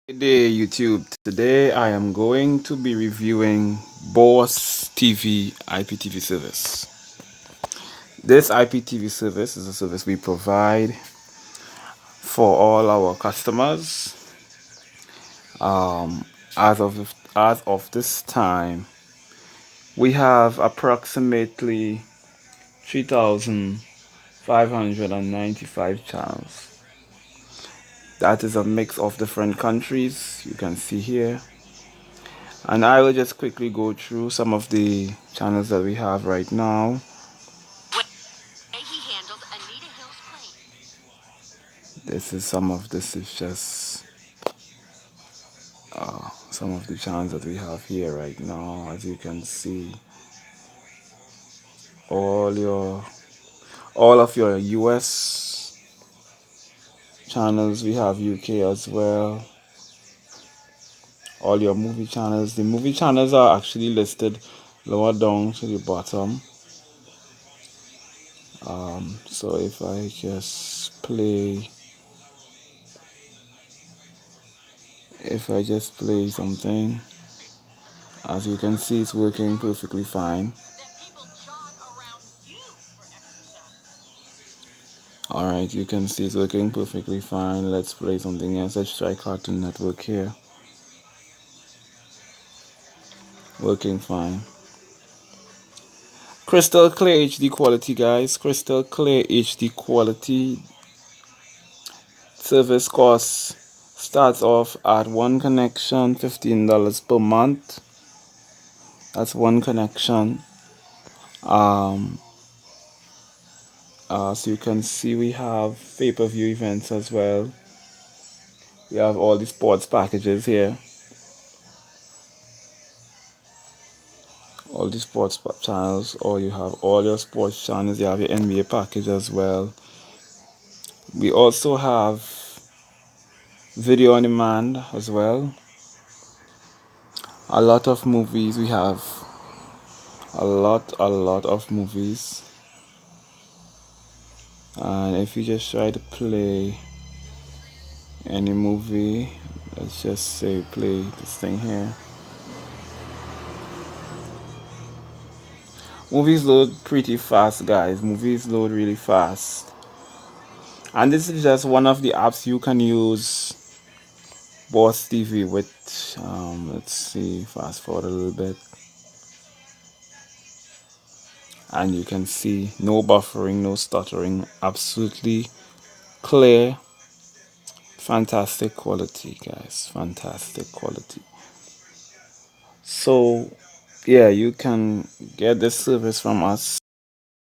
Good day, YouTube. Today I am going to be reviewing Boss TV IPTV service. This IPTV service is a service we provide for all our customers. Um, as of this time, we have approximately 3,595 channels. That is a mix of different countries. You can see here. And I will just quickly go through some of the channels that we have right now. This is just some of the channels that we have here right now. As you can see, all your all of your US channels. We have UK as well. All your movie channels. The movie channels are actually listed lower down to the bottom. So if I just play something, as you can see, it's working perfectly fine. Alright, you can see it's working perfectly fine. Let's play something else. Let's try Cartoon Network here. Working fine. Crystal clear HD quality, guys. Crystal clear HD quality. Service cost starts off at one connection, $15 per month. That's one connection. So you can see we have pay-per-view events as well. We have all the sports packages here. All the sports channels, or you have all your sports channels. You have your NBA package as well. We also have video on demand as well. A lot of movies. We have a lot of movies. And if you just try to play any movie, let's just say play this thing here. Movies load pretty fast, guys. Movies load really fast. And this is just one of the apps you can use Boss TV with. Let's see, fast forward a little bit. And you can see no buffering, no stuttering, absolutely clear. Fantastic quality, guys. Fantastic quality. So, yeah, you can get this service from us.